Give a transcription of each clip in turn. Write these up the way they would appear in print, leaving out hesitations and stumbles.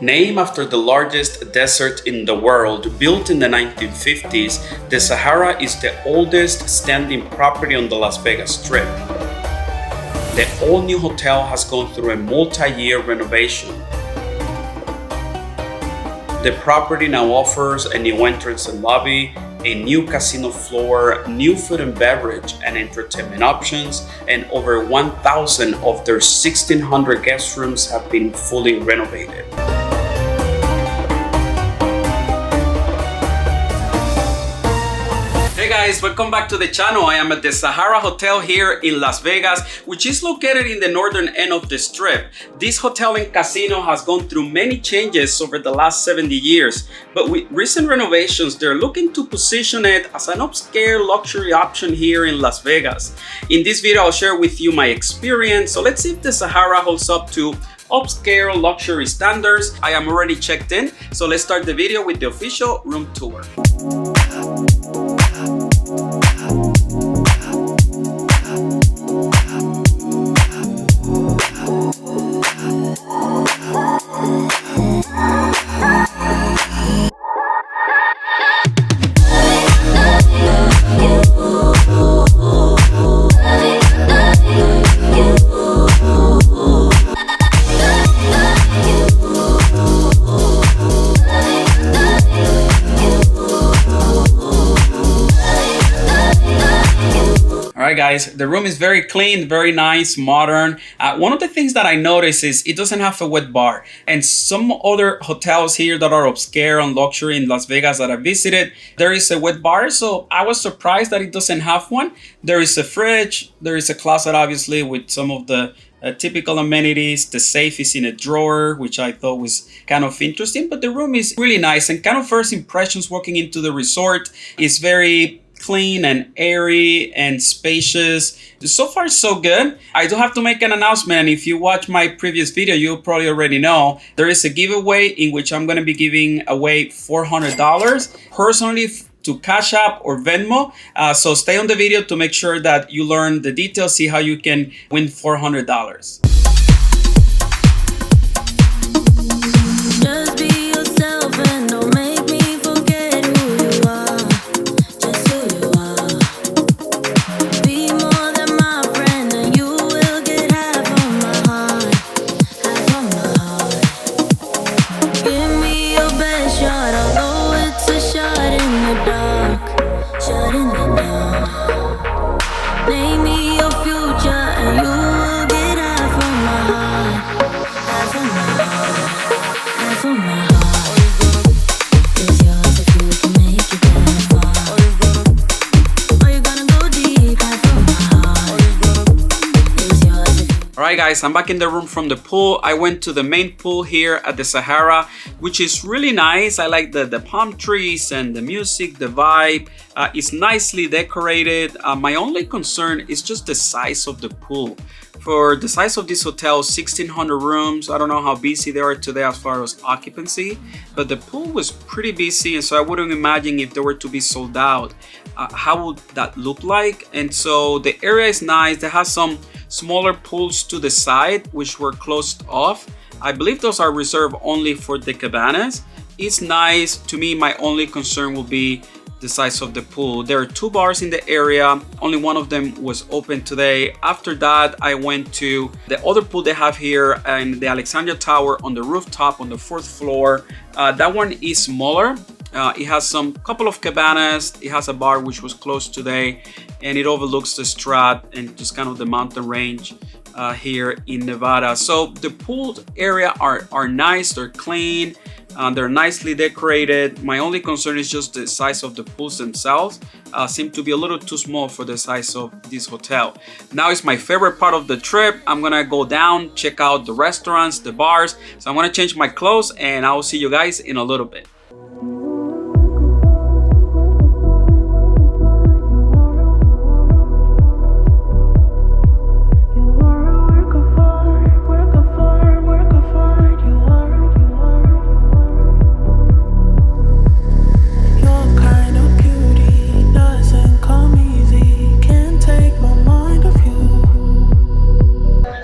Named after the largest desert in the world, built in the 1950s, the Sahara is the oldest standing property on the Las Vegas Strip. The all-new hotel has gone through a multi-year renovation. The property now offers a new entrance and lobby, a new casino floor, new food and beverage and entertainment options, and over 1,000 of their 1,600 guest rooms have been fully renovated. Hey guys, welcome back to the channel. I am at the Sahara Hotel here in Las Vegas, which is located in the northern end of the Strip. This hotel and casino has gone through many changes over the last 70 years, but with recent renovations, they're looking to position it as an upscale luxury option here in Las Vegas. In this video, I'll share with you my experience, so let's see if the Sahara holds up to upscale luxury standards. I am already checked in, so let's start the video with the official room tour. Alright guys, the room is very clean, very nice, modern. One of the things that I noticed is it doesn't have a wet bar. And some other hotels here that are upscale and luxury in Las Vegas that I visited, there is a wet bar. So I was surprised that it doesn't have one. There is a fridge, there is a closet obviously with some of the typical amenities. The safe is in a drawer, which I thought was kind of interesting. But the room is really nice, and kind of first impressions walking into the resort is very clean and airy and spacious. So far so good. I do have to make an announcement, and if you watch my previous video, you'll probably already know there is a giveaway in which I'm going to be giving away $400 personally to Cash App or Venmo. So stay on the video to make sure that you learn the details, see how you can win $400. Alright guys, I'm back in the room from the pool. I went to the main pool here at the Sahara, which is really nice. I like the palm trees and the music, the vibe. It's nicely decorated. My only concern is just the size of the pool. For the size of this hotel, 1,600 rooms. I don't know how busy they are today as far as occupancy, but the pool was pretty busy, and so I wouldn't imagine if they were to be sold out, how would that look like? And so the area is nice. They have some smaller pools to the side which were closed off. I believe those are reserved only for the cabanas. It's nice. To me, my only concern will be the size of the pool. There are 2 bars in the area. Only one of them was open today. After that, I went to the other pool they have here in the Alexandria Tower on the rooftop on the 4th floor. That one is smaller. It has some couple of cabanas. It has a bar which was closed today, and it overlooks the Strat and just kind of the mountain range here in Nevada. So the pool area are nice. They're clean. They're nicely decorated. My only concern is just the size of the pools themselves. Seem to be a little too small for the size of this hotel. Now is my favorite part of the trip. I'm gonna go down, check out the restaurants, the bars. So I'm gonna change my clothes, and I will see you guys in a little bit.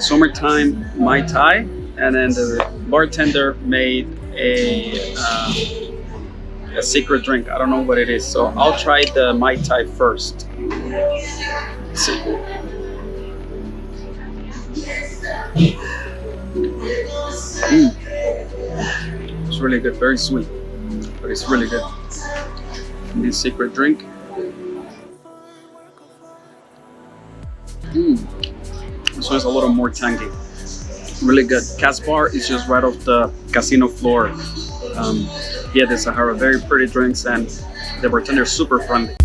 Summertime Mai Tai, and then the bartender made a secret drink. I don't know what it is, so I'll try the Mai Tai first. Let's see. It's really good, very sweet, but it's really good. And this secret drink. This one's a little more tangy. Really good. Cas bar is just right off the casino floor. Here at the Sahara, very pretty drinks, and the bartender is super friendly.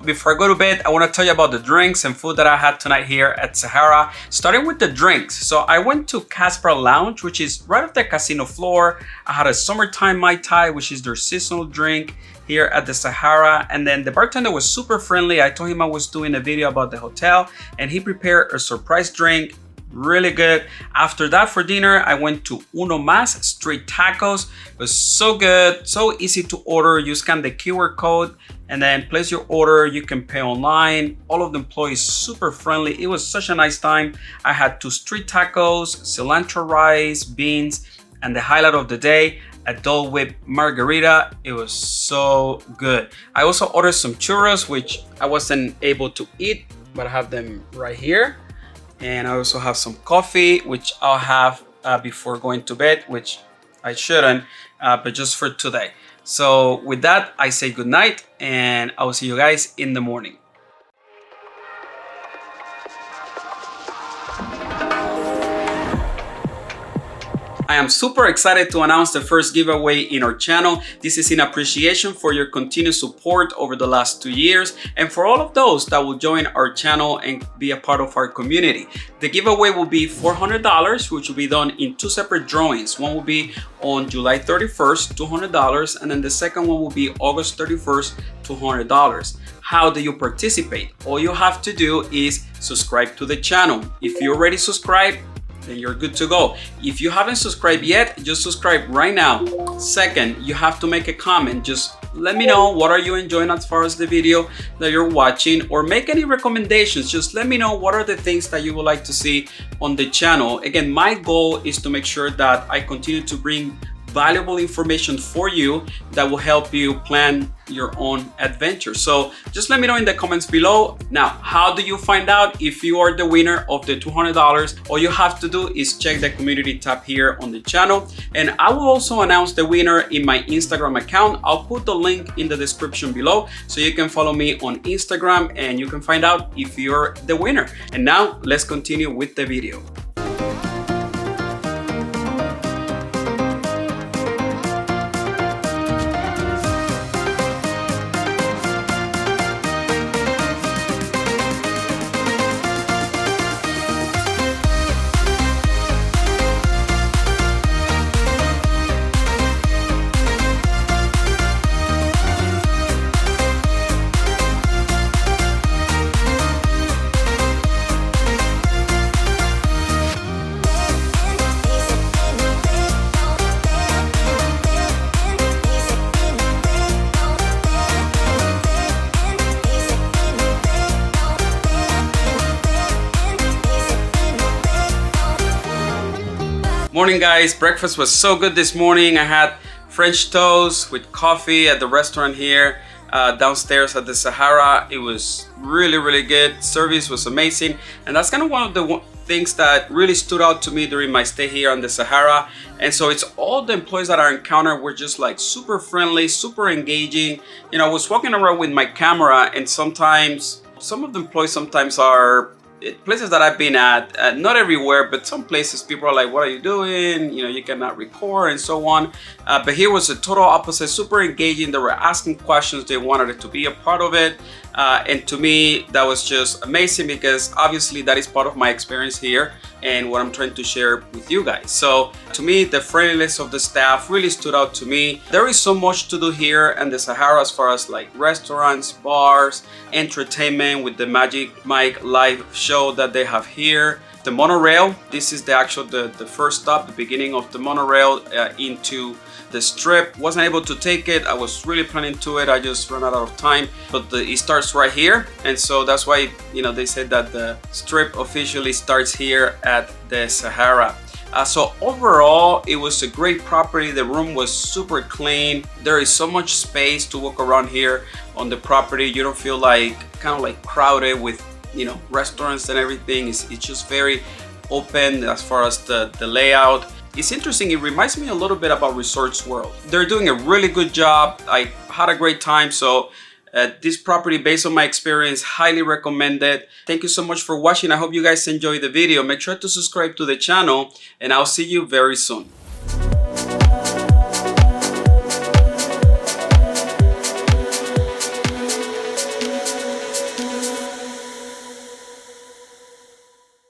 Before I go to bed, I want to tell you about the drinks and food that I had tonight here at Sahara. Starting with the drinks. So I went to Casper Lounge, which is right off the casino floor. I had a summertime Mai Tai, which is their seasonal drink here at the Sahara. And then the bartender was super friendly. I told him I was doing a video about the hotel, and he prepared a surprise drink. Really good. After that, for dinner, I went to Uno Mas Street Tacos. It was so good, so easy to order. You scan the QR code and then place your order. You can pay online. All of the employees super friendly. It was such a nice time. I had 2 street tacos, cilantro rice, beans, and the highlight of the day, a Dole Whip margarita. It was so good. I also ordered some churros, which I wasn't able to eat, but I have them right here. And I also have some coffee, which I'll have before going to bed, which I shouldn't, but just for today. So with that, I say good night, and I will see you guys in the morning. I am super excited to announce the first giveaway in our channel. This is in appreciation for your continued support over the last 2 years and for all of those that will join our channel and be a part of our community. The giveaway will be $400, which will be done in 2 separate drawings. One will be on July 31st, $200, and then the second one will be August 31st, $200. How do you participate? All you have to do is subscribe to the channel. If you already subscribed, then you're good to go. If you haven't subscribed yet, just subscribe right now. Second, you have to make a comment. Just let me know what are you enjoying as far as the video that you're watching, or make any recommendations. Just let me know what are the things that you would like to see on the channel. Again, my goal is to make sure that I continue to bring valuable information for you that will help you plan your own adventure. So just let me know in the comments below. Now, how do you find out if you are the winner of the $200? All you have to do is check the community tab here on the channel, and I will also announce the winner in my Instagram account. I'll put the link in the description below so you can follow me on Instagram and you can find out if you're the winner. And now let's continue with the video. Morning guys, breakfast was so good this morning. I had French toast with coffee at the restaurant here downstairs at the Sahara. It was really good. Service was amazing, and that's kind of one of the things that really stood out to me during my stay here on the Sahara. And so it's all the employees that I encountered were just like super friendly, super engaging. You know, I was walking around with my camera, and sometimes some of the employees are places that I've been at, not everywhere, but some places people are like, what are you doing? You know, you cannot record and so on. But here was a total opposite, super engaging. They were asking questions. They wanted it to be a part of it. And to me, that was just amazing because obviously that is part of my experience here and what I'm trying to share with you guys. So to me, the friendliness of the staff really stood out to me. There is so much to do here in the Sahara as far as like restaurants, bars, entertainment with the Magic Mike live show that they have here. The monorail, this is the first stop, the beginning of the monorail into the strip. Wasn't able to take it. I was really planning to it. I just ran out of time. But it starts right here, and so that's why, you know, they said that the strip officially starts here at the Sahara. So overall, it was a great property. The room was super clean. There is so much space to walk around here on the property. You don't feel like kind of like crowded with, you know, restaurants and everything. It's just very open as far as the layout. It's interesting. It reminds me a little bit about Resorts World. They're doing a really good job. I had a great time. So this property, based on my experience, highly recommended. Thank you so much for watching. I hope you guys enjoyed the video. Make sure to subscribe to the channel, and I'll see you very soon.